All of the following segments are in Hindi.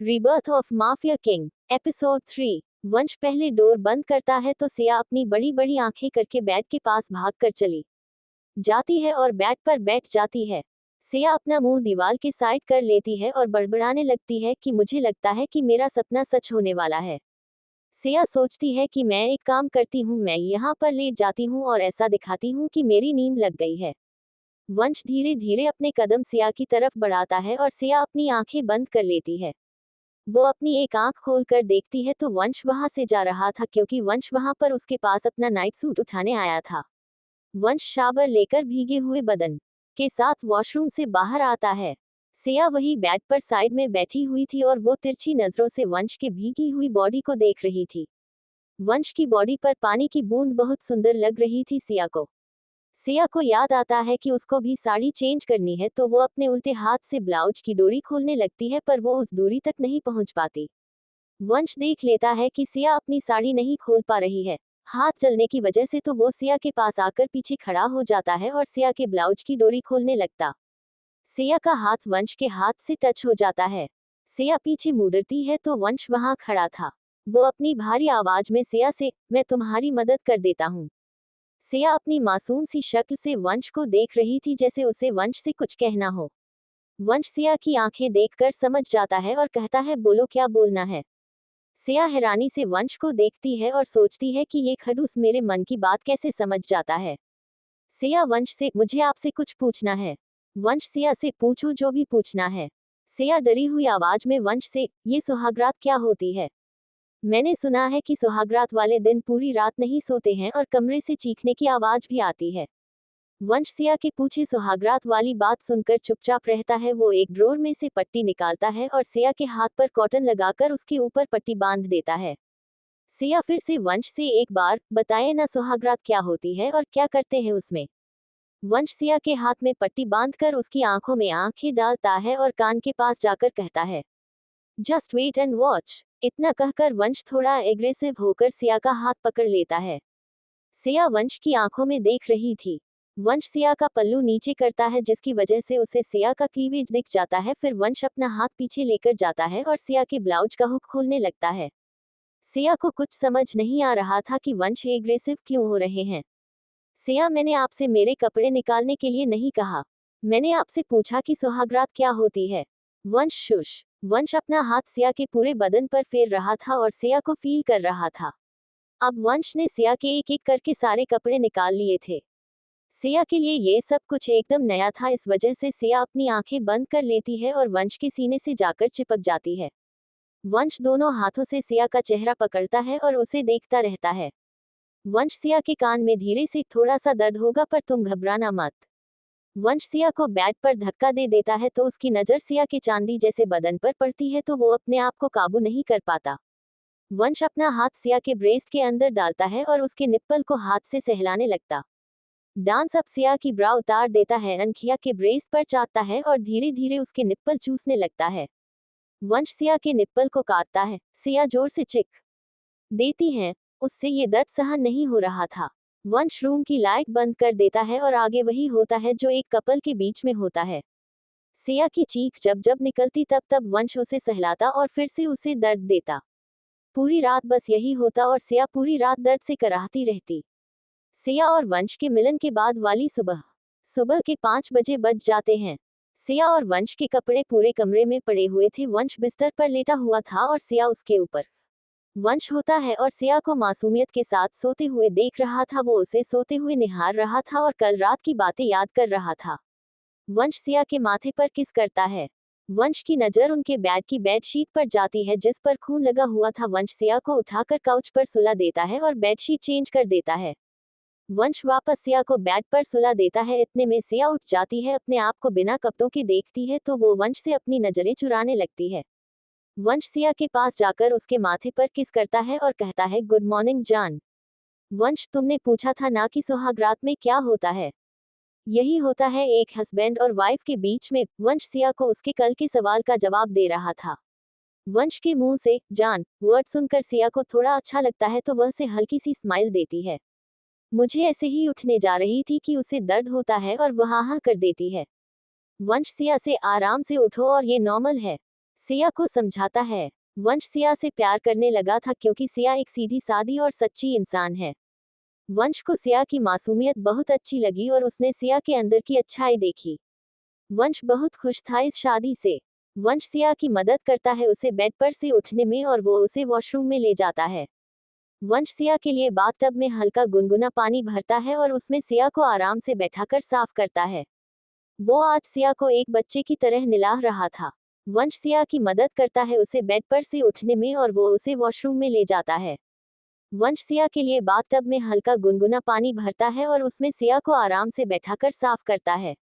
Rebirth of mafia king episode 3। वंश पहले डोर बंद करता है तो सिया अपनी बड़ी बड़ी आंखें करके बैट के पास भागकर चली जाती है और बैट पर बैठ जाती है। सिया अपना मुंह दीवार के साइड कर लेती है और बड़बड़ाने लगती है कि मुझे लगता है कि मेरा सपना सच होने वाला है। सिया सोचती है कि मैं एक काम करती हूँ, मैं यहाँ पर लेट जाती हूँ और ऐसा दिखाती हूँ कि मेरी नींद लग गई है। वंश धीरे धीरे अपने कदम सिया की तरफ बढ़ाता है और सिया अपनी आंखें बंद कर लेती है। वो अपनी एक आंख खोलकर देखती है तो वंश वहां से जा रहा था, क्योंकि वंश वहां पर उसके पास अपना नाइट सूट उठाने आया था। वंश शावर लेकर भीगे हुए बदन के साथ वॉशरूम से बाहर आता है। सिया वही बेड पर साइड में बैठी हुई थी और वो तिरछी नजरों से वंश के भीगी हुई बॉडी को देख रही थी। वंश की बॉडी पर पानी की बूंद बहुत सुंदर लग रही थी सिया को। सिया को याद आता है कि उसको भी साड़ी चेंज करनी है, तो वो अपने उल्टे हाथ से ब्लाउज की डोरी खोलने लगती है, पर वो उस दूरी तक नहीं पहुंच पाती। वंश देख लेता है कि सिया अपनी साड़ी नहीं खोल पा रही है हाथ जलने की वजह से, तो वो सिया के पास आकर पीछे खड़ा हो जाता है और सिया के ब्लाउज की डोरी खोलने लगता। सिया का हाथ वंश के हाथ से टच हो जाता है। सिया पीछे मुड़ती है तो वंश वहां खड़ा था। वो अपनी भारी आवाज में सिया से, मैं तुम्हारी मदद कर देता हूँ। सिया अपनी मासूम सी शक्ल से वंश को देख रही थी, जैसे उसे वंश से कुछ कहना हो। वंश सिया की आंखें देखकर समझ जाता है और कहता है, बोलो क्या बोलना है। सिया हैरानी से वंश को देखती है और सोचती है कि ये खड़ूस मेरे मन की बात कैसे समझ जाता है। सिया वंश से, मुझे आपसे कुछ पूछना है। वंश सिया से, पूछो जो भी पूछना है। सिया डरी हुई आवाज में वंश से, ये सुहागरात क्या होती है। मैंने सुना है कि सुहागरात वाले दिन पूरी रात नहीं सोते हैं और कमरे से चीखने की आवाज भी आती है। वंश सिया के पूछे सुहागरात वाली बात सुनकर चुपचाप रहता है। वो एक ड्रॉर में से पट्टी निकालता है और सिया के हाथ पर कॉटन लगाकर उसके ऊपर पट्टी बांध देता है। सिया फिर से वंश से, एक बार बताए ना सुहागरात क्या होती है और क्या करते हैं उसमें। वंश सिया के हाथ में पट्टी बांधकर उसकी आंखों में आंखें डालता है और कान के पास जाकर कहता है, जस्ट वेट एंड वॉच। इतना कहकर वंश थोड़ा एग्रेसिव होकर सिया का हाथ पकड़ लेता है। सिया वंश की आंखों में देख रही थी। वंश सिया का पल्लू नीचे करता है, जिसकी वजह से उसे सिया का क्लीवेज दिख जाता है। फिर वंश अपना हाथ पीछे लेकर जाता है और सिया के ब्लाउज का हुक खोलने लगता है। सिया को कुछ समझ नहीं आ रहा था कि वंश एग्रेसिव क्यों हो रहे हैं। सिया, मैंने आपसे मेरे कपड़े निकालने के लिए नहीं कहा। मैंने आपसे पूछा कि सुहागरात क्या होती है। वंश शुश। वंश अपना हाथ सिया के पूरे बदन पर फेर रहा था और सिया को फील कर रहा था। अब वंश ने सिया के एक एक करके सारे कपड़े निकाल लिए थे। सिया के लिए ये सब कुछ एकदम नया था, इस वजह से सिया अपनी आंखें बंद कर लेती है और वंश के सीने से जाकर चिपक जाती है। वंश दोनों हाथों से सिया का चेहरा पकड़ता है और उसे देखता रहता है। वंश सिया के कान में धीरे से, थोड़ा सा दर्द होगा पर तुम घबराना मत। वंश सिया को बैट पर धक्का दे देता है तो उसकी नजर सिया के चांदी जैसे बदन पर पड़ती है, तो वो अपने आप को काबू नहीं कर पाता। वंश अपना हाथ सिया के ब्रेस्ट के अंदर डालता है और उसके निप्पल को हाथ से सहलाने लगता। डांस अब सिया की ब्रा उतार देता है, अनखिया के ब्रेस्ट पर चाटता है और धीरे धीरे उसके निप्पल चूसने लगता है। वंश सिया के निप्पल को काटता है। सिया जोर से चिक देती है। उससे ये दर्द सहन नहीं हो रहा था। वंश रूम की लाइट बंद कर देता है और आगे वही होता है जो एक कपल के बीच में होता है। सिया की चीख जब जब निकलती तब तब वंश उसे सहलाता और फिर से उसे दर्द देता। पूरी रात बस यही होता और सिया पूरी रात दर्द से कराहती रहती। सिया और वंश के मिलन के बाद वाली सुबह सुबह के 5 बजे बज जाते हैं। सिया और वंश के कपड़े पूरे कमरे में पड़े हुए थे। वंश बिस्तर पर लेटा हुआ था और सिया उसके ऊपर। वंश होता है और सिया को मासूमियत के साथ सोते हुए देख रहा था। वो उसे सोते हुए निहार रहा था और कल रात की बातें याद कर रहा था। वंश सिया के माथे पर किस करता है। वंश की नजर उनके बैग की बेडशीट पर जाती है जिस पर खून लगा हुआ था। वंश सिया को उठाकर काउच पर सुला देता है और बेडशीट चेंज कर देता है। वंश वापस सिया को बेड पर सुला देता है। इतने में सिया उठ जाती है, अपने आप को बिना कपड़ों के देखती है तो वो वंश से अपनी नजरें चुराने लगती है। वंश सिया के पास जाकर उसके माथे पर किस करता है और कहता है, गुड मॉर्निंग जान। वंश, तुमने पूछा था ना कि सुहागरात में क्या होता है। यही होता है एक हस्बैंड और वाइफ के बीच में। वंश सिया को उसके कल के सवाल का जवाब दे रहा था। वंश के मुंह से जान वर्ड सुनकर सिया को थोड़ा अच्छा लगता है तो वह से हल्की सी स्माइल देती है। मुझे ऐसे ही उठने जा रही थी कि उसे दर्द होता है और वह हाँ कर देती है। वंश सिया से, आराम से उठो और ये नॉर्मल है। सिया को समझाता है। वंश सिया से प्यार करने लगा था क्योंकि सिया एक सीधी सादी और सच्ची इंसान है। वंश को सिया की मासूमियत बहुत अच्छी लगी और उसने सिया के अंदर की अच्छाई देखी। वंश बहुत खुश था इस शादी से। वंश सिया की मदद करता है उसे बेड पर से उठने में और वो उसे वॉशरूम में ले जाता है। वंश सिया के लिए बाथटब में हल्का गुनगुना पानी भरता है और उसमें सिया को आराम से बैठाकर साफ करता है। वो आज सिया को एक बच्चे की तरह निलाह रहा था। वंश सिया की मदद करता है उसे बेड पर से उठने में और वो उसे वॉशरूम में ले जाता है। वंश सिया के लिए बाथटब में हल्का गुनगुना पानी भरता है और उसमें सिया को आराम से बैठाकर साफ करता है।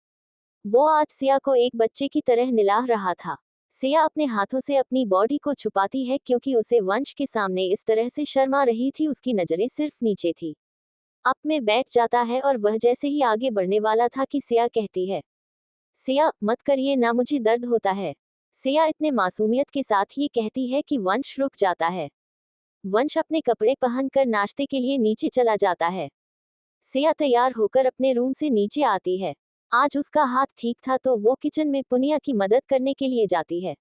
वो आज सिया को एक बच्चे की तरह निलाह रहा था। सिया अपने हाथों से अपनी बॉडी को छुपाती है क्योंकि उसे वंश के सामने इस तरह से शर्मा रही थी, उसकी नजरें सिर्फ नीचे थी। अप में बैठ जाता है और वह जैसे ही आगे बढ़ने वाला था कि सिया कहती है, सिया मत करिए ना, मुझे दर्द होता है। सिया इतने मासूमियत के साथ ये कहती है कि वंश रुक जाता है। वंश अपने कपड़े पहनकर नाश्ते के लिए नीचे चला जाता है। सिया तैयार होकर अपने रूम से नीचे आती है। आज उसका हाथ ठीक था तो वो किचन में पुनिया की मदद करने के लिए जाती है।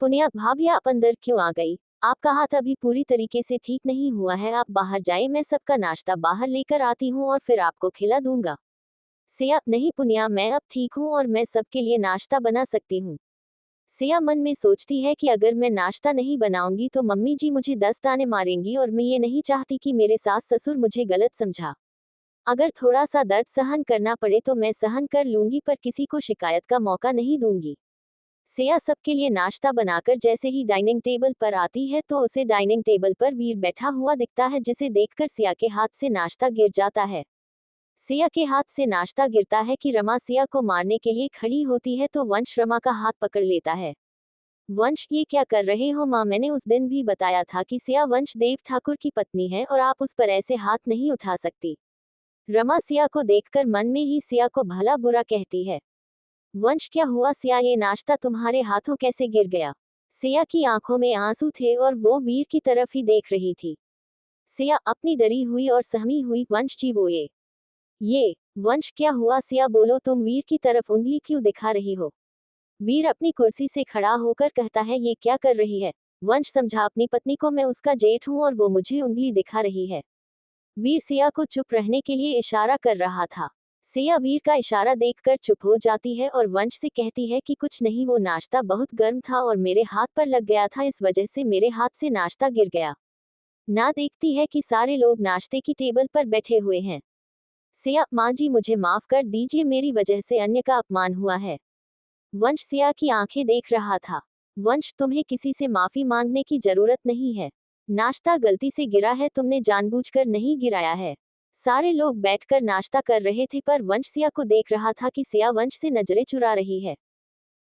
पुनिया, भाभी आप अंदर क्यों आ गई? आपका हाथ अभी पूरी तरीके से ठीक नहीं हुआ है, आप बाहर जाए, मैं सबका नाश्ता बाहर लेकर आती हूँ और फिर आपको खिला दूंगा। सिया, नहीं पुनिया, मैं अब ठीक हूँ और मैं सबके लिए नाश्ता बना सकती हूँ। सिया मन में सोचती है कि अगर मैं नाश्ता नहीं बनाऊंगी तो मम्मी जी मुझे 10 ताने मारेंगी और मैं ये नहीं चाहती कि मेरे सास ससुर मुझे गलत समझा। अगर थोड़ा सा दर्द सहन करना पड़े तो मैं सहन कर लूंगी पर किसी को शिकायत का मौका नहीं दूंगी। सिया सबके लिए नाश्ता बनाकर जैसे ही डाइनिंग टेबल पर आती है तो उसे डाइनिंग टेबल पर वीर बैठा हुआ दिखता है, जिसे देखकर सिया के हाथ से नाश्ता गिर जाता है। सिया के हाथ से नाश्ता गिरता है कि रमा सिया को मारने के लिए खड़ी होती है तो वंश रमा का हाथ पकड़ लेता है। वंश, ये क्या कर रहे हो माँ? मैंने उस दिन भी बताया था कि सिया वंश देव ठाकुर की पत्नी है और आप उस पर ऐसे हाथ नहीं उठा सकती। रमा सिया को देखकर मन में ही सिया को भला बुरा कहती है। वंश, क्या हुआ सिया, ये नाश्ता तुम्हारे हाथों कैसे गिर गया? सिया की आंखों में आंसू थे और वो वीर की तरफ ही देख रही थी। सिया अपनी डरी हुई और सहमी हुई, वंश जी वो ये वंश, क्या हुआ सिया, बोलो, तुम वीर की तरफ उंगली क्यों दिखा रही हो? वीर अपनी कुर्सी से खड़ा होकर कहता है, ये क्या कर रही है? वंश, समझा अपनी पत्नी को, मैं उसका जेठ हूं और वो मुझे उंगली दिखा रही है। वीर सिया को चुप रहने के लिए इशारा कर रहा था। सिया वीर का इशारा देखकर चुप हो जाती है और वंश से कहती है कि कुछ नहीं, वो नाश्ता बहुत गर्म था और मेरे हाथ पर लग गया था, इस वजह से मेरे हाथ से नाश्ता गिर गया। ना देखती है कि सारे लोग नाश्ते की टेबल पर बैठे हुए हैं। सिया, माँ जी मुझे माफ कर दीजिए, मेरी वजह से अन्य का अपमान हुआ है। वंश सिया की आंखें देख रहा था। वंश, तुम्हें किसी से माफी मांगने की जरूरत नहीं है। नाश्ता गलती से गिरा है, तुमने जानबूझकर नहीं गिराया है। सारे लोग बैठकर नाश्ता कर रहे थे पर वंश सिया को देख रहा था कि सिया वंश से नजरें चुरा रही है।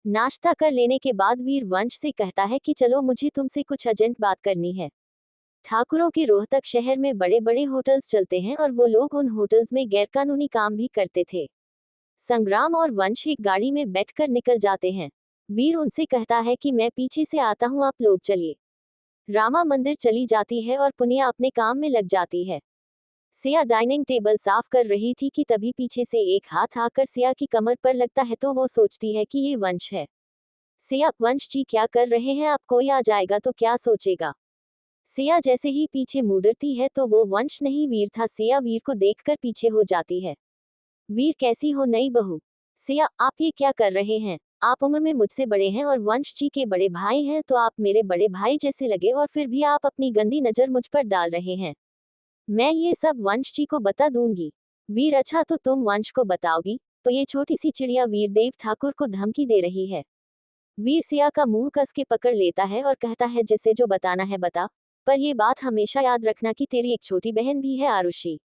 नाश्ता कर लेने के बाद वीर वंश से कहता है कि चलो, मुझे तुमसे कुछ अर्जेंट बात करनी है। ठाकुरों के रोहतक शहर में बड़े बड़े होटल्स चलते हैं और वो लोग उन होटल्स में गैरकानूनी काम भी करते थे। संग्राम और वंश एक गाड़ी में बैठकर निकल जाते हैं। वीर उनसे कहता है कि मैं पीछे से आता हूँ, आप लोग चलिए। रामा मंदिर चली जाती है और पुनिया अपने काम में लग जाती है। सिया डाइनिंग टेबल साफ कर रही थी कि तभी पीछे से एक हाथ आकर सिया की कमर पर लगता है तो वो सोचती है कि ये वंश है। सिया, वंश जी क्या कर रहे हैं आप? कोई आ जाएगा तो क्या सोचेगा? सिया जैसे ही पीछे मुड़ती है तो वो वंश नहीं वीर था। सिया वीर को देखकर पीछे हो जाती है। वीर, कैसी हो नई बहू? सिया, आप ये क्या कर रहे हैं? आप उम्र में मुझसे बड़े हैं और वंश जी के बड़े भाई हैं तो आप मेरे बड़े भाई जैसे लगे और फिर भी आप अपनी गंदी नजर मुझ पर डाल रहे हैं। मैं ये सब वंश जी को बता दूंगी। वीर, अच्छा तो तुम वंश को बताओगी? तो ये छोटी सी चिड़िया वीर देव ठाकुर को धमकी दे रही है। वीर सिया का मुंह कस के पकड़ लेता है और कहता है, जिसे जो बताना है बता, पर ये बात हमेशा याद रखना कि तेरी एक छोटी बहन भी है, आरुषि।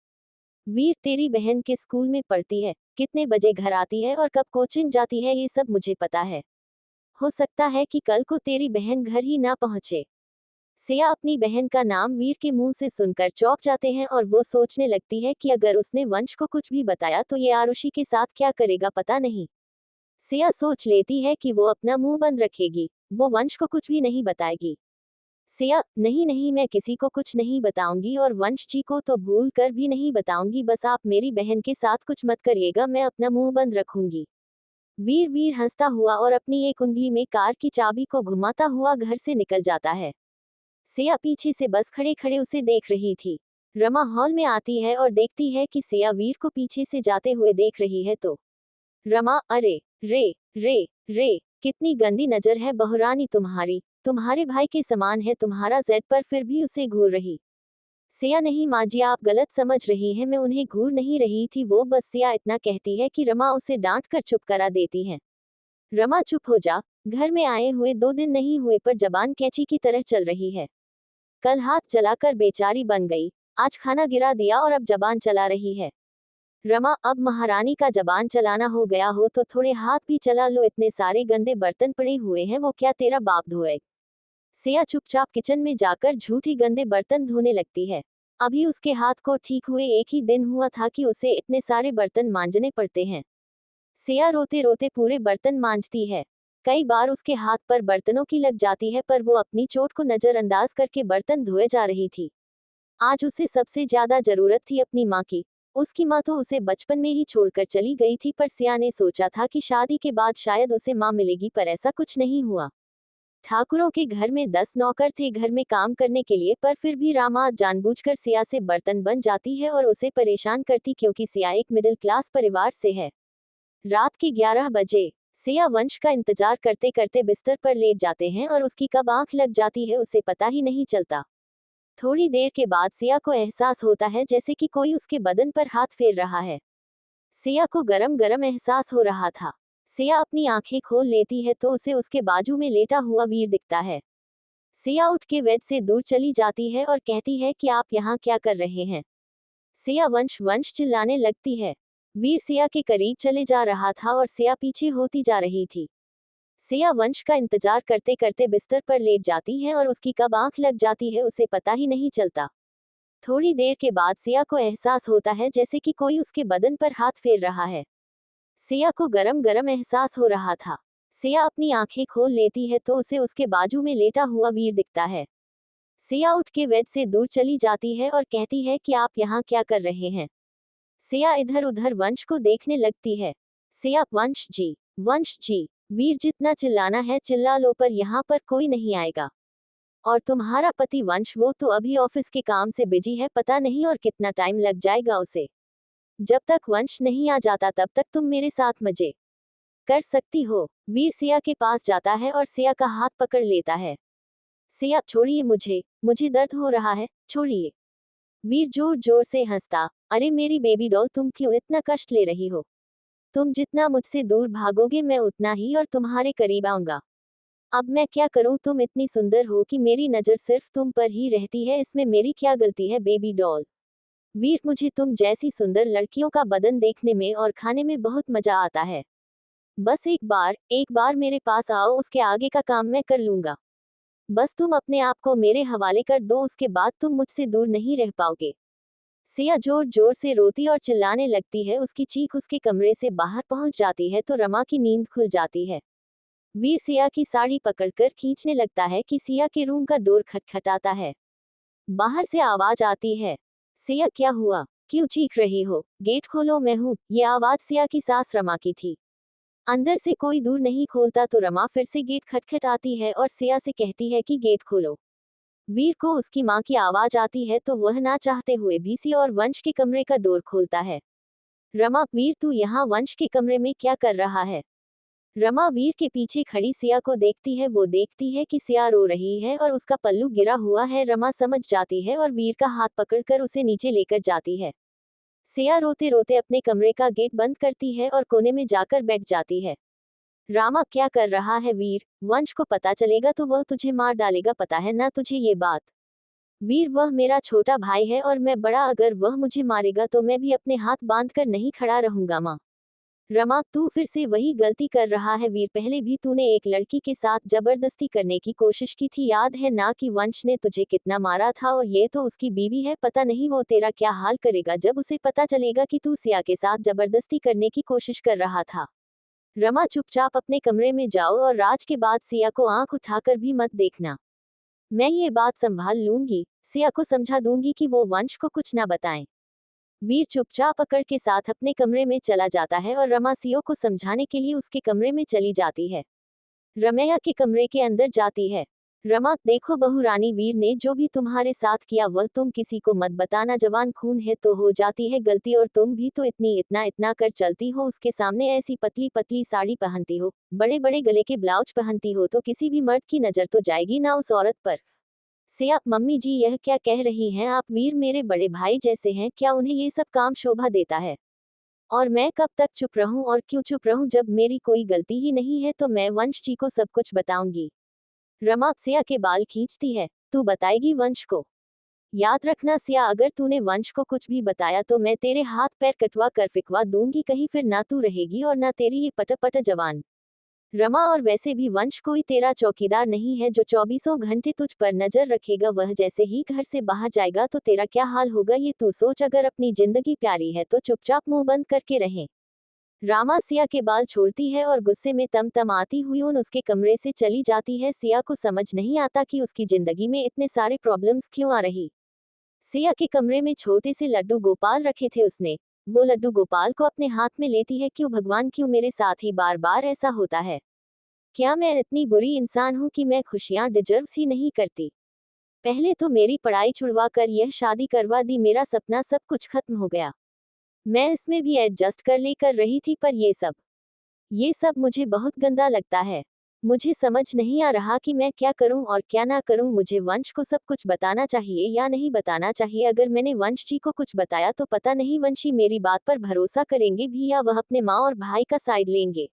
वीर, तेरी बहन किस स्कूल में पढ़ती है, कितने बजे घर आती है और कब कोचिंग जाती है, ये सब मुझे पता है। हो सकता है कि कल को तेरी बहन घर ही ना पहुंचे। सिया अपनी बहन का नाम वीर के मुंह से सुनकर चौंक जाते हैं और वो सोचने लगती है कि अगर उसने वंश को कुछ भी बताया तो ये आरुषि के साथ क्या करेगा पता नहीं। सिया सोच लेती है कि वो अपना मुंह बंद रखेगी, वो वंश को कुछ भी नहीं बताएगी। सिया, नहीं नहीं, मैं किसी को कुछ नहीं बताऊंगी और वंश जी को तो भूल कर भी नहीं बताऊंगी, बस आप मेरी बहन के साथ कुछ मत करिएगा, मैं अपना मुंह बंद रखूंगी। वीर वीर हंसता हुआ और अपनी एक उंगली में कार की चाबी को घुमाता हुआ घर से निकल जाता है। सिया पीछे से बस खड़े खड़े उसे देख रही थी। रमा हॉल में आती है और देखती है कि सिया वीर को पीछे से जाते हुए देख रही है तो रमा, अरे रे रे रे, कितनी गंदी नजर है बहुरानी तुम्हारी, तुम्हारे भाई के समान है तुम्हारा जेड, पर फिर भी उसे घूर रही। सिया, नहीं माँ जी, आप गलत समझ रही हैं, मैं उन्हें घूर नहीं रही थी, वो बस, सिया इतना कहती है कि रमा उसे डांट कर चुप करा देती है। रमा, चुप हो जा, घर में आए हुए 2 दिन नहीं हुए पर जबान कैंची की तरह चल रही है। कल हाथ जलाकर बेचारी बन गई, आज खाना गिरा दिया और अब जबान चला रही है। रमा, अब महारानी का जबान चलाना हो गया हो तो थोड़े हाथ भी चला लो, इतने सारे गंदे बर्तन पड़े हुए हैं, वो क्या तेरा बाप धोए। सिया चुपचाप किचन में जाकर झूठी गंदे बर्तन धोने लगती है। अभी उसके हाथ को ठीक हुए 1 ही दिन हुआ था कि उसे इतने सारे बर्तन मांजने पड़ते हैं। सिया रोते रोते पूरे बर्तन मांजती है। कई बार उसके हाथ पर बर्तनों की लग जाती है, पर वो अपनी चोट को नजरअंदाज करके बर्तन धोए जा रही थी। आज उसे सबसे ज्यादा जरूरत थी अपनी माँ की। उसकी माँ तो उसे बचपन में ही छोड़कर चली गई थी, पर सिया ने सोचा था कि शादी के बाद शायद उसे माँ मिलेगी, पर ऐसा कुछ नहीं हुआ। ठाकुरों के घर में 10 नौकर थे घर में काम करने के लिए, पर फिर भी रामा जानबूझकर सिया से बर्तन बन जाती है और उसे परेशान करती, क्योंकि सिया एक मिडिल क्लास परिवार से है। रात के 11 बजे सिया वंश का इंतजार करते करते बिस्तर पर लेट जाते हैं और उसकी कब आंख लग जाती है उसे पता ही नहीं चलता। थोड़ी देर के बाद सिया को एहसास होता है जैसे कि कोई उसके बदन पर हाथ फेर रहा है। सिया को गरम गरम एहसास हो रहा था। सिया अपनी आंखें खोल लेती है तो उसे उसके बाजू में लेटा हुआ वीर दिखता है। सिया उठ के बेड से दूर चली जाती है और कहती है कि आप यहाँ क्या कर रहे हैं। सिया, वंश वंश चिल्लाने लगती है। वीर सिया के करीब चले जा रहा था और सिया पीछे होती जा रही थी। सिया वंश का इंतजार करते करते बिस्तर पर लेट जाती है और उसकी कब आंख लग जाती है उसे पता ही नहीं चलता। थोड़ी देर के बाद सिया को एहसास होता है जैसे कि कोई उसके बदन पर हाथ फेर रहा है। सिया को गरम गरम एहसास हो रहा था। सिया अपनी आंखें खोल लेती है तो उसे उसके बाजू में लेटा हुआ वीर दिखता है। सिया उठ के बेड से दूर चली जाती है और कहती है कि आप यहाँ क्या कर रहे हैं। सिया इधर उधर वंश को देखने लगती है। सिया, वंश जी, वंश जी, वीर जितना चिल्लाना है चिल्ला लो, पर यहाँ पर कोई नहीं आएगा। और तुम्हारा पति वंश, वो तो अभी ऑफिस के काम से बिजी है, पता नहीं और कितना टाइम लग जाएगा उसे। जब तक वंश नहीं आ जाता तब तक तुम मेरे साथ मजे कर सकती हो। वीर सिया के पास जाता है और सिया का हाथ पकड़ लेता है। सिया, छोड़िए मुझे, मुझे दर्द हो रहा है, छोड़िए। वीर जोर जोर से हंसता, अरे मेरी बेबी डॉल, तुम क्यों इतना कष्ट ले रही हो। तुम जितना मुझसे दूर भागोगे मैं उतना ही और तुम्हारे करीब आऊंगा। अब मैं क्या करूं, तुम इतनी सुंदर हो कि मेरी नजर सिर्फ तुम पर ही रहती है, इसमें मेरी क्या गलती है बेबी डॉल। वीर, मुझे तुम जैसी सुंदर लड़कियों का बदन देखने में और खाने में बहुत मजा आता है। बस एक बार मेरे पास आओ, उसके आगे का काम मैं कर लूंगा। बस तुम अपने आप को मेरे हवाले कर दो, उसके बाद तुम मुझसे दूर नहीं रह पाओगे। सिया जोर जोर से रोती और चिल्लाने लगती है, उसकी चीख उसके कमरे से बाहर पहुंच जाती है तो रमा की नींद खुल जाती है। वीर सिया की साड़ी पकड़कर खींचने लगता है कि सिया के रूम का डोर खटखटाता है। बाहर से आवाज आती है। सिया, क्या हुआ, क्यों चीख रही हो, गेट खोलो, मैं हूँ। ये आवाज सिया की सास रमा की थी। अंदर से कोई दूर नहीं खोलता तो रमा फिर से गेट खटखटाती है और सिया से कहती है कि गेट खोलो। वीर को उसकी माँ की आवाज आती है तो वह ना चाहते हुए भी सिया और वंश के कमरे का डोर खोलता है। रमा, वीर तू यहाँ वंश के कमरे में क्या कर रहा है। रमा वीर के पीछे खड़ी सिया को देखती है, वो देखती है कि सिया रो रही है और उसका पल्लू गिरा हुआ है। रमा समझ जाती है और वीर का हाथ पकड़कर उसे नीचे लेकर जाती है। सिया रोते रोते अपने कमरे का गेट बंद करती है और कोने में जाकर बैठ जाती है। रामा, क्या कर रहा है वीर, वंश को पता चलेगा तो वह तुझे मार डालेगा, पता है ना तुझे ये बात। वीर, वह मेरा छोटा भाई है और मैं बड़ा, अगर वह मुझे मारेगा तो मैं भी अपने हाथ बांध कर नहीं खड़ा रहूंगा माँ। रमा, तू फिर से वही गलती कर रहा है वीर, पहले भी तूने एक लड़की के साथ जबरदस्ती करने की कोशिश की थी, याद है ना कि वंश ने तुझे कितना मारा था, और ये तो उसकी बीवी है, पता नहीं वो तेरा क्या हाल करेगा जब उसे पता चलेगा कि तू सिया के साथ जबरदस्ती करने की कोशिश कर रहा था। रमा, चुपचाप अपने कमरे में जाओ और राज के बाद सिया को आंख उठाकर भी मत देखना। मैं ये बात संभाल लूंगी, सिया को समझा दूंगी कि वो वंश को कुछ ना बताएं। वीर चुपचाप अकड़ के साथ अपने कमरे में चला जाता है और रमा सीओ को समझाने के लिए उसके कमरे में चली जाती है। रमैया के कमरे के अंदर जाती है। रमा, देखो बहू रानी, वीर ने जो भी तुम्हारे साथ किया वह तुम किसी को मत बताना, जवान खून है तो हो जाती है गलती, और तुम भी तो इतना इतना कर चलती हो उसके सामने, ऐसी पतली पतली साड़ी पहनती हो, बड़े बड़े गले के ब्लाउज पहनती हो, तो किसी भी मर्द की नजर तो जाएगी ना उस औरत पर। सिया, मम्मी जी यह क्या कह रही हैं आप? वीर मेरे बड़े भाई जैसे हैं, क्या उन्हें ये सब काम शोभा देता है? और मैं कब तक चुप रहूं? और क्यों चुप रहूं? जब मेरी कोई गलती ही नहीं है तो मैं वंश जी को सब कुछ बताऊंगी। रमा सिया के बाल खींचती है। तू बताएगी वंश को? याद रखना सिया, अगर तूने वंश को कुछ भी बताया तो मैं तेरे हाथ पैर कटवा कर फिकवा दूंगी, कहीं फिर ना तू रहेगी और ना तेरी ये पट जवान। रमा, और वैसे भी वंश कोई तेरा चौकीदार नहीं है जो 24 घंटे तुझ पर नजर रखेगा, वह जैसे ही घर से बाहर जाएगा तो तेरा क्या हाल होगा ये तू सोच। अगर अपनी जिंदगी प्यारी है तो चुपचाप मुंह बंद करके रहें। रामा सिया के बाल छोड़ती है और गुस्से में तम आती हुई उसके कमरे से चली जाती है। सिया को समझ नहीं आता कि उसकी जिंदगी में इतने सारे प्रॉब्लम्स क्यों आ रही। सिया के कमरे में छोटे से लड्डू गोपाल रखे थे उसने। वो लड्डू गोपाल को अपने हाथ में लेती है। क्यों भगवान, क्यों मेरे साथ ही बार बार ऐसा होता है? क्या मैं इतनी बुरी इंसान हूँ कि मैं खुशियाँ डिजर्व ही नहीं करती? पहले तो मेरी पढ़ाई छुड़वा कर यह शादी करवा दी, मेरा सपना सब कुछ खत्म हो गया। मैं इसमें भी एडजस्ट कर लेकर रही थी, पर ये सब मुझे बहुत गंदा लगता है। मुझे समझ नहीं आ रहा कि मैं क्या करूं और क्या ना करूं। मुझे वंश को सब कुछ बताना चाहिए या नहीं बताना चाहिए? अगर मैंने वंश जी को कुछ बताया तो पता नहीं वंशी मेरी बात पर भरोसा करेंगे भी या वह अपने माँ और भाई का साइड लेंगे।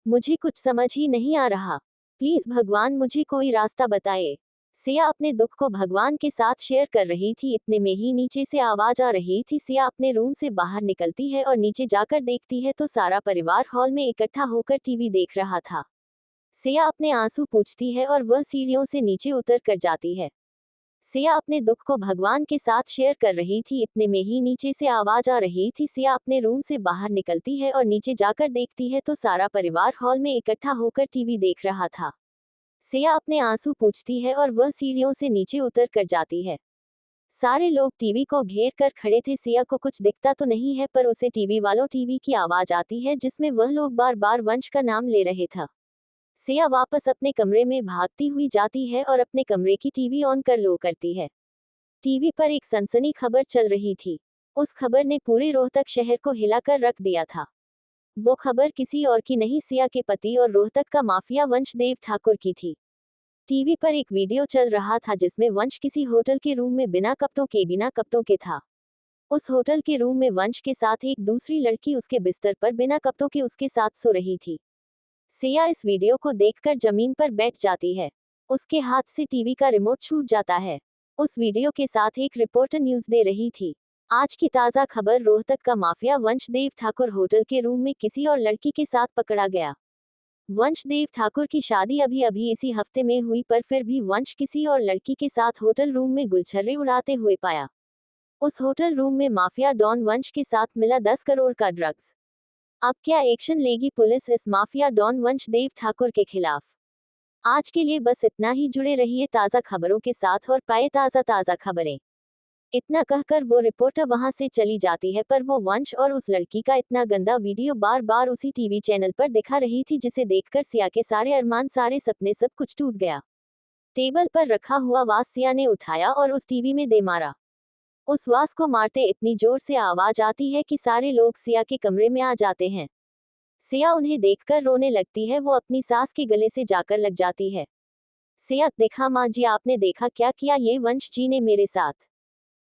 मुझे कुछ समझ ही नहीं आ रहा। प्लीज भगवान मुझे कोई रास्ता बताए। सिया अपने दुख को भगवान के साथ शेयर कर रही थी। इतने में ही नीचे से आवाज आ रही थी। सिया अपने रूम से बाहर निकलती है और नीचे जाकर देखती है तो सारा परिवार हॉल में इकट्ठा होकर टीवी देख रहा था। सिया अपने आंसू पूंछती है और वह सीढ़ियों से नीचे उतर कर जाती है। सिया अपने दुख को भगवान के साथ शेयर कर रही थी। इतने में ही नीचे से आवाज आ रही थी। सिया अपने रूम से बाहर निकलती है और नीचे जाकर देखती है तो सारा परिवार हॉल में इकट्ठा होकर टीवी देख रहा था। सिया अपने आंसू पूंछती है और वह सीढ़ियों से नीचे उतर कर जाती है। सारे लोग टीवी को घेर कर खड़े थे। सिया को कुछ दिखता तो नहीं है, पर उसे टीवी की आवाज आती है जिसमें वह लोग बार बार वंश का नाम ले रहे था। सिया वापस अपने कमरे में भागती हुई जाती है और अपने कमरे की टीवी ऑन कर लो करती है। टीवी पर एक सनसनी खबर चल रही थी। उस खबर ने पूरे रोहतक शहर को हिलाकर रख दिया था। वो खबर किसी और की नहीं, सिया के पति और रोहतक का माफिया वंशदेव ठाकुर की थी। टीवी पर एक वीडियो चल रहा था जिसमें वंश किसी होटल के रूम में बिना कपड़ों के था। उस होटल के रूम में वंश के साथ एक दूसरी लड़की उसके बिस्तर पर बिना कपड़ों के उसके साथ सो रही थी। सिया इस वीडियो को देखकर जमीन पर बैठ जाती है। उसके हाथ से टीवी का रिमोट छूट जाता है। उस वीडियो के साथ एक रिपोर्टर न्यूज दे रही थी। आज की ताजा खबर, रोहतक का माफिया वंशदेव ठाकुर होटल के रूम में किसी और लड़की के साथ पकड़ा गया। वंशदेव ठाकुर की शादी अभी अभी इसी हफ्ते में हुई, पर फिर भी वंश किसी और लड़की के साथ होटल रूम में गुलछर्रे उड़ाते हुए पाया। उस होटल रूम में माफिया डॉन वंश के साथ मिला 10 करोड़ का ड्रग्स। अब क्या एक्शन लेगी पुलिस इस माफिया डॉन वंशदेव ठाकुर के खिलाफ? आज के लिए बस इतना ही। जुड़े रहिए ताज़ा खबरों के साथ और पाए ताज़ा खबरें। इतना कहकर वो रिपोर्टर वहां से चली जाती है, पर वो वंश और उस लड़की का इतना गंदा वीडियो बार बार उसी टीवी चैनल पर दिखा रही थी जिसे देखकर सिया के सारे अरमान, सारे सपने, सब कुछ टूट गया। टेबल पर रखा हुआ वास सिया ने उठाया और उस टीवी में दे मारा। उस वास को मारते इतनी जोर से आवाज आती है कि सारे लोग सिया के कमरे में आ जाते हैं। सिया उन्हें देखकर रोने लगती है। वो अपनी सास के गले से जाकर लग जाती है। सिया, देखा माँ जी, आपने देखा क्या किया ये वंश जी ने मेरे साथ?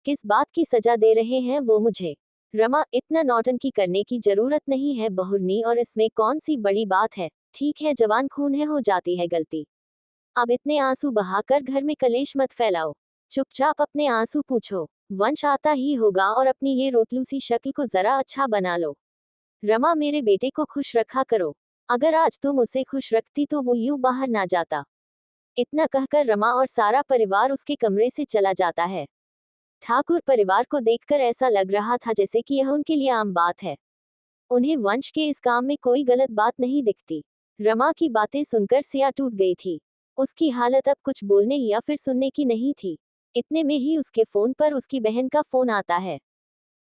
किस बात की सजा दे रहे हैं वो मुझे? रमा, इतना नौटंकी करने की जरूरत नहीं है बहुरनी, और इसमें कौन सी बड़ी बात है? ठीक है, जवान खून है, हो जाती है गलती। अब इतने आंसू बहाकर घर में कलेश मत फैलाओ। चुपचाप अपने आंसू पूछो। वंश आता ही होगा और अपनी ये रोतलूसी शक्ल को जरा अच्छा बना लो। रमा, मेरे बेटे को खुश रखा करो। अगर आज तुम उसे खुश रखती तो वो यूं बाहर ना जाता। इतना कहकर रमा और सारा परिवार उसके कमरे से चला जाता है। ठाकुर परिवार को देखकर ऐसा लग रहा था जैसे कि यह उनके लिए आम बात है। उन्हें वंश के इस काम में कोई गलत बात नहीं दिखती। रमा की बातें सुनकर सिया टूट गई थी। उसकी हालत अब कुछ बोलने या फिर सुनने की नहीं थी। इतने में ही उसके फोन पर उसकी बहन का फोन आता है।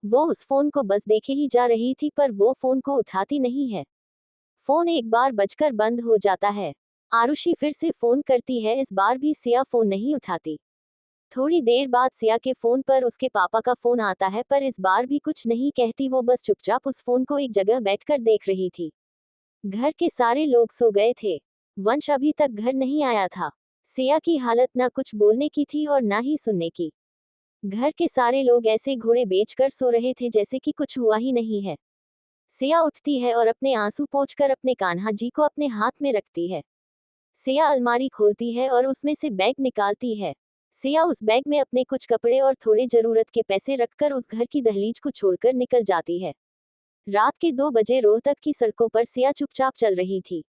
वो उस फोन को बस देखे ही जा रही थी पर वो फोन को उठाती नहीं है। फोन एक बार बजकर बंद हो जाता है। आरुषि फिर से फोन करती है, इस बार भी सिया फोन नहीं उठाती। थोड़ी देर बाद सिया के फोन पर उसके पापा का फोन आता है पर इस बार भी कुछ नहीं कहती, वो बस चुपचाप उस फोन को एक जगह बैठकर देख रही थी। घर के सारे लोग सो गए थे। वंश अभी तक घर नहीं आया था। सिया की हालत ना कुछ बोलने की थी और ना ही सुनने की। घर के सारे लोग ऐसे घोड़े बेचकर सो रहे थे जैसे कि कुछ हुआ ही नहीं है। सिया उठती है और अपने आंसू पोंछकर अपने कान्हा जी को अपने हाथ में रखती है। सिया अलमारी खोलती है और उसमें से बैग निकालती है। सिया उस बैग में अपने कुछ कपड़े और थोड़े जरूरत के पैसे रखकर उस घर की दहलीज को छोड़कर निकल जाती है। रात के 2 बजे रोहतक की सड़कों पर सिया चुपचाप चल रही थी।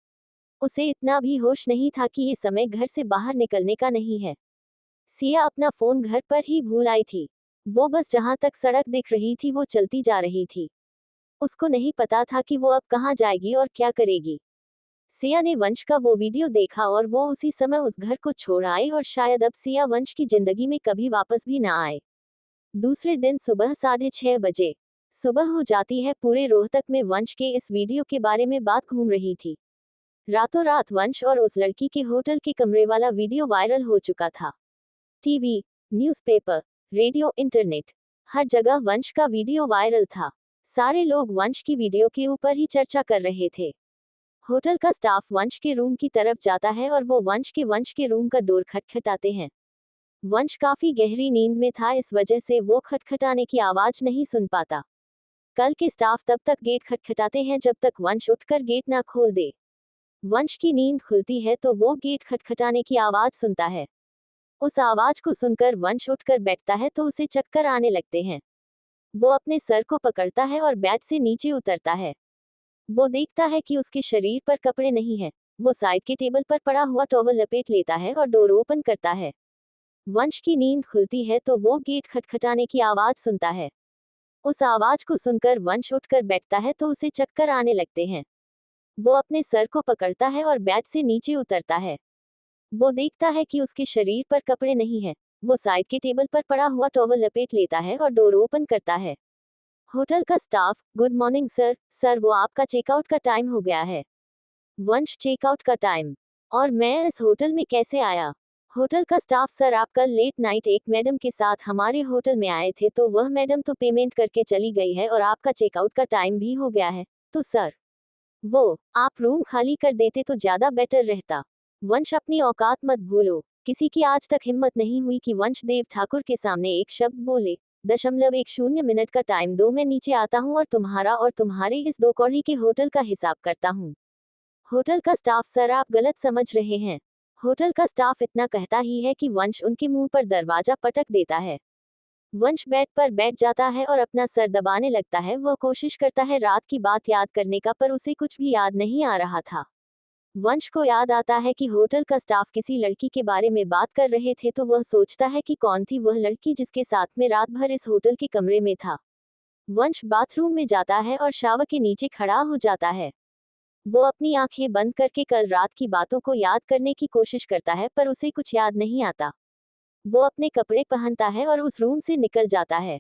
उसे इतना भी होश नहीं था कि ये समय घर से बाहर निकलने का नहीं है। सिया अपना फोन घर पर ही भूल आई थी। वो बस जहां तक सड़क दिख रही थी वो चलती जा रही थी। उसको नहीं पता था कि वो अब कहाँ जाएगी और क्या करेगी। सिया ने वंश का वो वीडियो देखा और वो उसी समय उस घर को छोड़ आए और शायद अब सिया वंश की जिंदगी में कभी वापस भी ना आए। दूसरे दिन सुबह 6:30 बजे सुबह हो जाती है। पूरे रोहतक में वंश के इस वीडियो के बारे में बात घूम रही थी। रातों रात वंश और उस लड़की के होटल के कमरे वाला वीडियो वायरल हो चुका था। टीवी, न्यूज़पेपर, रेडियो, इंटरनेट, हर जगह वंश का वीडियो वायरल था। सारे लोग वंश की वीडियो के ऊपर ही चर्चा कर रहे थे। होटल का स्टाफ वंश के रूम की तरफ जाता है और वो वंश के रूम का डोर खटखटाते हैं। वंश काफी गहरी नींद में था, इस वजह से वो खटखटाने की आवाज नहीं सुन पाता। कल के स्टाफ तब तक गेट खटखटाते हैं जब तक वंश उठकर गेट ना खोल दे। वंश की नींद खुलती है तो वो गेट खटखटाने की आवाज सुनता है। उस आवाज को सुनकर वंश उठकर बैठता है तो उसे चक्कर आने लगते हैं। वो अपने सर को पकड़ता है और बेड से नीचे उतरता है। वो देखता है कि उसके शरीर पर कपड़े नहीं हैं। वो साइड के टेबल पर पड़ा हुआ टॉवल लपेट लेता है और डोर ओपन करता है। वंश की नींद खुलती है तो वो गेट खटखटाने की आवाज सुनता है। उस आवाज को सुनकर वंश उठकर बैठता है तो उसे चक्कर आने लगते हैं। वो अपने सर को पकड़ता है और बेड से नीचे उतरता है। वो देखता है कि उसके शरीर पर कपड़े नहीं हैं। वो साइड के टेबल पर पड़ा हुआ टॉवल लपेट लेता है और डोर ओपन करता है। होटल का staff, good morning sir. Sir, वो आपका चेकआउट का टाइम हो गया है। वंश, चेकआउट का टाइम? और मैं इस होटल में कैसे आया? होटल का स्टाफ, सर आप कल लेट नाइट एक मैडम के साथ हमारे होटल में आए थे तो वह मैडम तो पेमेंट करके चली गई है और आपका चेकआउट का टाइम भी हो गया है। तो सर, वो आप रूम खाली कर देते तो ज्यादा बेटर रहता। वंश, अपनी औकात मत भूलो। किसी की आज तक हिम्मत नहीं हुई कि वंश देव ठाकुर के सामने एक शब्द बोले। 0.10 का टाइम दो, मैं नीचे आता हूँ और तुम्हारे इस 2 कौड़ी के होटल का हिसाब करता हूँ। होटल का स्टाफ, सर आप गलत समझ रहे हैं। होटल का स्टाफ इतना कहता ही है कि वंश उनके मुंह पर दरवाजा पटक देता है। वंश बेड पर बैठ जाता है और अपना सर दबाने लगता है। वह कोशिश करता है रात की बात याद करने का पर उसे कुछ भी याद नहीं आ रहा था। वंश को याद आता है कि होटल का स्टाफ किसी लड़की के बारे में बात कर रहे थे तो वह सोचता है कि कौन थी वह लड़की जिसके साथ में रात भर इस होटल के कमरे में था। वंश बाथरूम में जाता है और शावर के नीचे खड़ा हो जाता है। वो अपनी आंखें बंद करके कल रात की बातों को याद करने की कोशिश करता है पर उसे कुछ याद नहीं आता। वो अपने कपड़े पहनता है और उस रूम से निकल जाता है।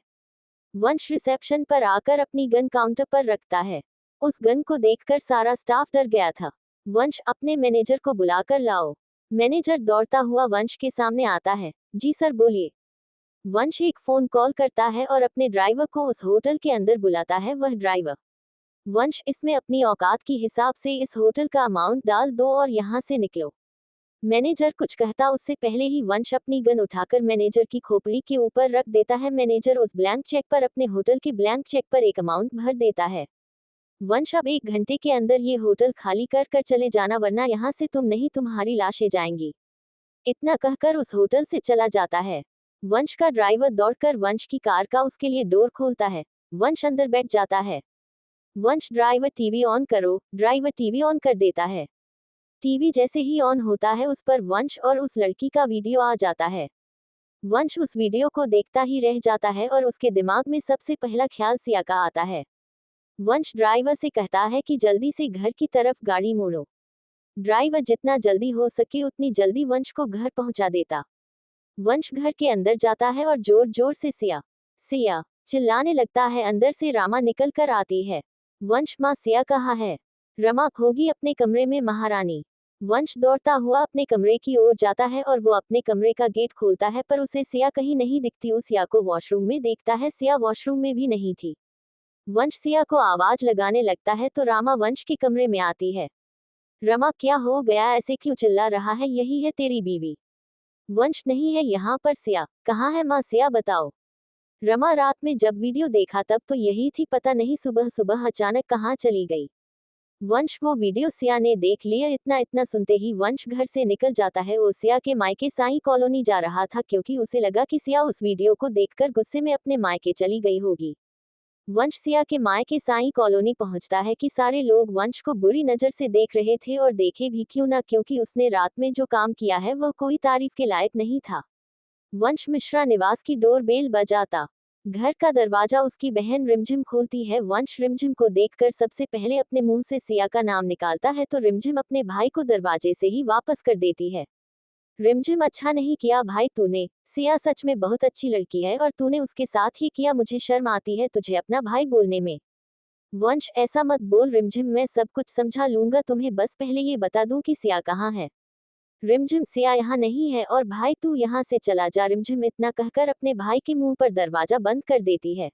वंश रिसेप्शन पर आकर अपनी गन काउंटर पर रखता है। उस गन को देखकर सारा स्टाफ डर गया था। वंश, अपने मैनेजर को बुलाकर लाओ। मैनेजर दौड़ता हुआ वंश के सामने आता है। जी सर, बोलिए। वंश एक फोन कॉल करता है और अपने ड्राइवर को उस होटल के अंदर बुलाता है। वह ड्राइवर, वंश, इसमें अपनी औकात के हिसाब से इस होटल का अमाउंट डाल दो और यहाँ से निकलो। मैनेजर कुछ कहता उससे पहले ही वंश अपनी गन उठाकर मैनेजर की खोपड़ी के ऊपर रख देता है। मैनेजर उस ब्लैंक चेक पर अपने होटल के ब्लैंक चेक पर एक अमाउंट भर देता है। वंश, अब 1 घंटे के अंदर ये होटल खाली कर चले जाना वरना यहाँ से तुम नहीं तुम्हारी लाशें जाएंगी। इतना कहकर उस होटल से चला जाता है। वंश का ड्राइवर दौड़कर वंश की कार का उसके लिए डोर खोलता है। वंश अंदर बैठ जाता है। वंश, ड्राइवर टीवी ऑन करो। ड्राइवर टीवी ऑन कर देता है। टीवी जैसे ही ऑन होता है उस पर वंश और उस लड़की का वीडियो आ जाता है। वंश उस वीडियो को देखता ही रह जाता है और उसके दिमाग में सबसे पहला ख्याल सिया का आता है। वंश ड्राइवर से कहता है कि जल्दी से घर की तरफ गाड़ी मोड़ो। ड्राइवर जितना जल्दी हो सके उतनी जल्दी वंश को घर पहुंचा देता। वंश घर के अंदर जाता है और जोर जोर से सिया, सिया, चिल्लाने लगता है। अंदर से रामा निकल कर आती है। वंश, माँ सिया कहाँ है? रमा, होगी अपने कमरे में महारानी। वंश दौड़ता हुआ अपने कमरे की ओर जाता है और वो अपने कमरे का गेट खोलता है, पर उसे सिया कहीं नहीं दिखती। उस सिया को वॉशरूम में देखता है, सिया वॉशरूम में भी नहीं थी। वंश सिया को आवाज लगाने लगता है तो रामा वंश के कमरे में आती है। रमा, क्या हो गया, ऐसे क्यों चिल्ला रहा है? यही है तेरी बीवी? वंश, नहीं है यहाँ पर। सिया, कहाँ है माँ? सिया बताओ। रमा, रात में जब वीडियो देखा तब तो यही थी, पता नहीं सुबह सुबह अचानक कहाँ चली गई। वंश, वो वीडियो सिया ने देख लिया। इतना इतना सुनते ही वंश घर से निकल जाता है। वो सिया के मायके साई कॉलोनी जा रहा था, क्योंकि उसे लगा कि सिया उस वीडियो को देखकर गुस्से में अपने मायके चली गई होगी। वंश सिया के मायके साई कॉलोनी पहुंचता है कि सारे लोग वंश को बुरी नजर से देख रहे थे, और देखे भी क्यों ना, क्योंकि उसने रात में जो काम किया है वह कोई तारीफ के लायक नहीं था। वंश मिश्रा निवास की डोर बेल बजाता। घर का दरवाजा उसकी बहन रिमझिम खोलती है। वंश रिमझिम को देखकर सबसे पहले अपने मुंह से सिया का नाम निकालता है, तो रिमझिम अपने भाई को दरवाजे से ही वापस कर देती है। रिमझिम, अच्छा नहीं किया भाई तूने। सिया सच में बहुत अच्छी लड़की है और तूने उसके साथ ही किया। मुझे शर्म आती है तुझे अपना भाई बोलने में। वंश, ऐसा मत बोल रिमझिम, मैं सब कुछ समझा लूंगा तुम्हें, बस पहले ये बता दूं कि सिया कहाँ है। रिमझिम, सिया यहाँ नहीं है, और भाई तू यहाँ से चला जा। रिमझिम इतना कहकर अपने भाई के मुंह पर दरवाजा बंद कर देती है।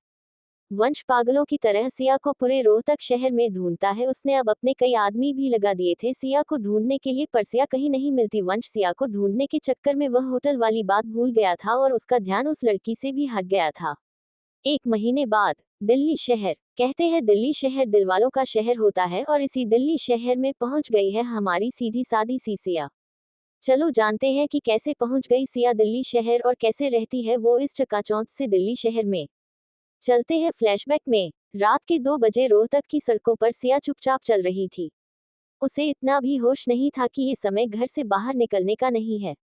वंश पागलों की तरह सिया को पूरे रोहतक शहर में ढूंढता है। उसने अब अपने कई आदमी भी लगा दिए थे सिया को ढूंढने के लिए, पर सिया कहीं नहीं मिलती। वंश सिया को ढूंढने के चक्कर में वह होटल वाली बात भूल गया था और उसका ध्यान उस लड़की से भी हट गया था। 1 महीने बाद दिल्ली शहर। कहते हैं दिल्ली शहर दिलवालों का शहर होता है, और इसी दिल्ली शहर में पहुंच गई है हमारी सीधी सादी सी सिया। चलो जानते हैं कि कैसे पहुंच गई सिया दिल्ली शहर और कैसे रहती है वो इस चकाचौंध से दिल्ली शहर में। चलते हैं फ्लैशबैक में। रात के 2 बजे रोहतक की सड़कों पर सिया चुपचाप चल रही थी। उसे इतना भी होश नहीं था कि ये समय घर से बाहर निकलने का नहीं है।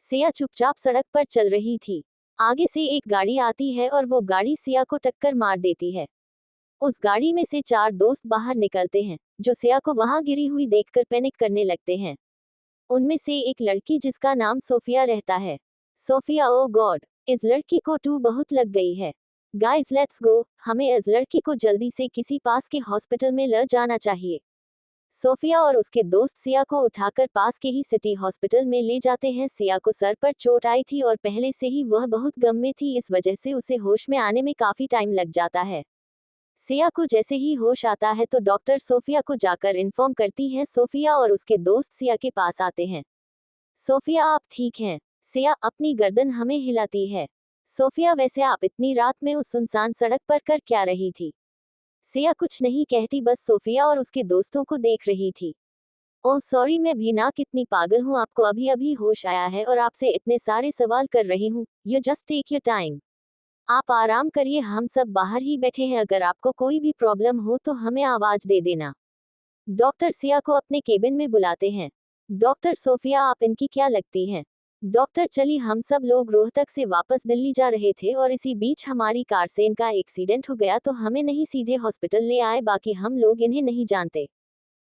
सिया चुपचाप सड़क पर चल रही थी। आगे से एक गाड़ी आती है और वो गाड़ी सिया को टक्कर मार देती है। उस गाड़ी में से 4 दोस्त बाहर निकलते हैं, जो सिया को वहां गिरी हुई देखकर पैनिक करने लगते हैं। उनमें से एक लड़की जिसका नाम सोफिया रहता है। सोफिया, ओ गॉड, इस लड़की को टू बहुत लग गई है। गाइस लेट्स गो, हमें इस लड़की को जल्दी से किसी पास के हॉस्पिटल में ले जाना चाहिए। सोफिया और उसके दोस्त सिया को उठाकर पास के ही सिटी हॉस्पिटल में ले जाते हैं। सिया को सर पर चोट आई थी और पहले से ही वह बहुत गम में थी, इस वजह से उसे होश में आने में काफी टाइम लग जाता है। सिया को जैसे ही होश आता है तो डॉक्टर सोफिया को जाकर इन्फॉर्म करती है। सोफिया और उसके दोस्त सिया के पास आते हैं। सोफिया, आप ठीक हैं? सिया अपनी गर्दन हमें हिलाती है। सोफिया, वैसे आप इतनी रात में उस सुनसान सड़क पर कर क्या रही थी? सिया कुछ नहीं कहती, बस सोफिया और उसके दोस्तों को देख रही थी। ओह सॉरी, मैं भी ना कितनी पागल हूँ, आपको अभी अभी होश आया है और आपसे इतने सारे सवाल कर रही हूँ। You just take your time. आप आराम करिए, हम सब बाहर ही बैठे हैं, अगर आपको कोई भी प्रॉब्लम हो तो हमें आवाज दे देना। डॉक्टर सिया को अपने केबिन में बुलाते हैं। डॉक्टर सोफिया, आप इनकी क्या लगती हैं? डॉक्टर, चली, हम सब लोग रोहतक से वापस दिल्ली जा रहे थे और इसी बीच हमारी कार से इनका एक्सीडेंट हो गया, तो हमें नहीं सीधे हॉस्पिटल ले आए, बाकी हम लोग इन्हें नहीं जानते।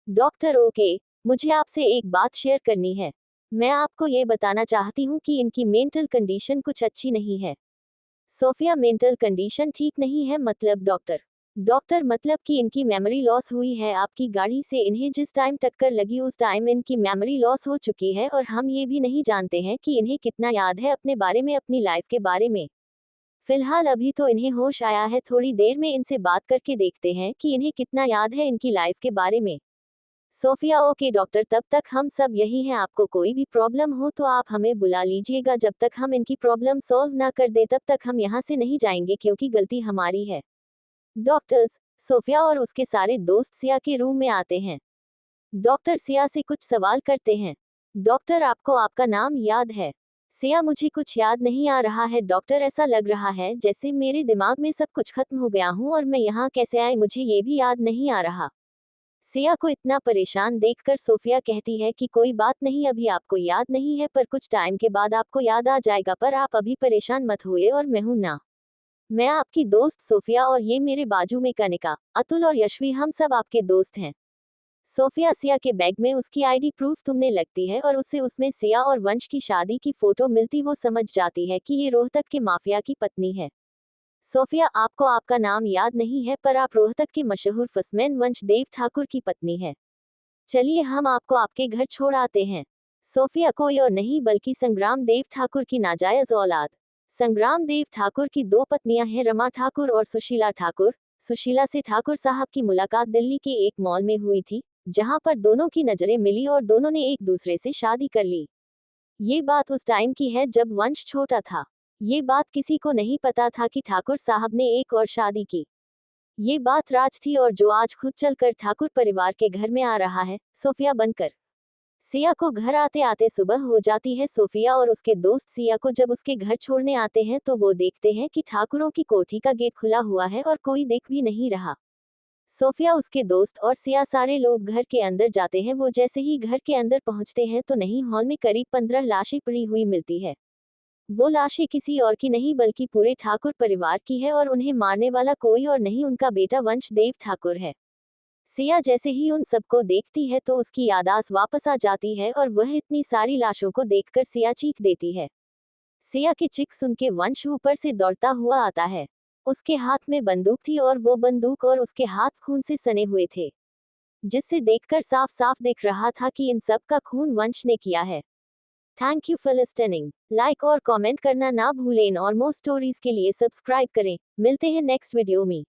डॉक्टर, ओके, मुझे आपसे एक बात शेयर करनी है। मैं आपको ये बताना चाहती हूँ कि इनकी मेंटल कंडीशन कुछ अच्छी नहीं है। सोफिया, मेंटल कंडीशन ठीक नहीं है मतलब? डॉक्टर, डॉक्टर मतलब कि इनकी मेमोरी लॉस हुई है। आपकी गाड़ी से इन्हें जिस टाइम टक्कर लगी उस टाइम इनकी मेमोरी लॉस हो चुकी है, और हम ये भी नहीं जानते हैं कि इन्हें कितना याद है अपने बारे में, अपनी लाइफ के बारे में। फिलहाल अभी तो इन्हें होश आया है, थोड़ी देर में इनसे बात करके देखते हैं कि इन्हें कितना याद है इनकी लाइफ के बारे में। सोफिया, ओके डॉक्टर, तब तक हम सब यही हैं, आपको कोई भी प्रॉब्लम हो तो आप हमें बुला लीजिएगा। जब तक हम इनकी प्रॉब्लम सॉल्व ना कर दे तब तक हम यहाँ से नहीं जाएंगे, क्योंकि गलती हमारी है। डॉक्टर्स, सोफिया और उसके सारे दोस्त सिया के रूम में आते हैं। डॉक्टर सिया से कुछ सवाल करते हैं। डॉक्टर, आपको आपका नाम याद है? सिया, मुझे कुछ याद नहीं आ रहा है डॉक्टर, ऐसा लग रहा है जैसे मेरे दिमाग में सब कुछ खत्म हो गया हूँ, और मैं यहाँ कैसे आई मुझे ये भी याद नहीं आ रहा। सिया को इतना परेशान देखकर सोफिया कहती है कि कोई बात नहीं, अभी आपको याद नहीं है, पर कुछ टाइम के बाद आपको याद आ जाएगा, पर आप अभी परेशान मत होइए, और मैं हूं ना। मैं आपकी दोस्त सोफिया, और ये मेरे बाजू में कनिका, अतुल और यशवी, हम सब आपके दोस्त हैं। सोफिया, सिया के बैग में उसकी आईडी प्रूफ तुमने लगती है और उससे उसमें सिया और वंश की शादी की फोटो मिलती, वो समझ जाती है कि ये रोहतक के माफिया की पत्नी है। सोफिया, आपको आपका नाम याद नहीं है, पर आप रोहतक के मशहूर फसमैन वंश देव ठाकुर की पत्नी है। चलिए हम आपको आपके घर छोड़ आते हैं। सोफिया कोई और नहीं बल्कि संग्राम देव ठाकुर की नाजायज औलाद। संग्राम देव ठाकुर की दो पत्नियां हैं, रमा ठाकुर और सुशीला ठाकुर। सुशीला से ठाकुर साहब की मुलाकात दिल्ली के एक मॉल में हुई थी, जहां पर दोनों की नजरें मिली और दोनों ने एक दूसरे से शादी कर ली। ये बात उस टाइम की है जब वंश छोटा था। ये बात किसी को नहीं पता था कि ठाकुर साहब ने एक और शादी की। ये बात राज थी और जो आज खुद चलकर ठाकुर परिवार के घर में आ रहा है, सोफिया बनकर। सिया को घर आते आते सुबह हो जाती है। सोफिया और उसके दोस्त सिया को जब उसके घर छोड़ने आते हैं तो वो देखते हैं कि ठाकुरों की कोठी का गेट खुला हुआ है और कोई देख भी नहीं रहा। सोफिया, उसके दोस्त और सिया सारे लोग घर के अंदर जाते हैं। वो जैसे ही घर के अंदर पहुंचते हैं तो नहीं, हॉल में करीब 15 लाशें पड़ी हुई मिलती है। वो लाशें किसी और की नहीं बल्कि पूरे ठाकुर परिवार की है और उन्हें मारने वाला कोई और नहीं, उनका बेटा वंशदेव ठाकुर है। सिया जैसे ही उन सबको देखती है तो उसकी यादाश्त वापस आ जाती है और वह इतनी सारी लाशों को देखकर सिया चीख देती है। सिया की चीख सुन के वंश ऊपर से दौड़ता हुआ आता है। उसके हाथ में बंदूक थी और वो बंदूक और उसके हाथ खून से सने हुए थे, जिससे देखकर साफ साफ दिख रहा था कि इन सब का खून वंश ने किया है। Thank you for listening. Like और कमेंट करना ना भूलें और मोर स्टोरीज के लिए सब्सक्राइब करें। मिलते हैं नेक्स्ट वीडियो में।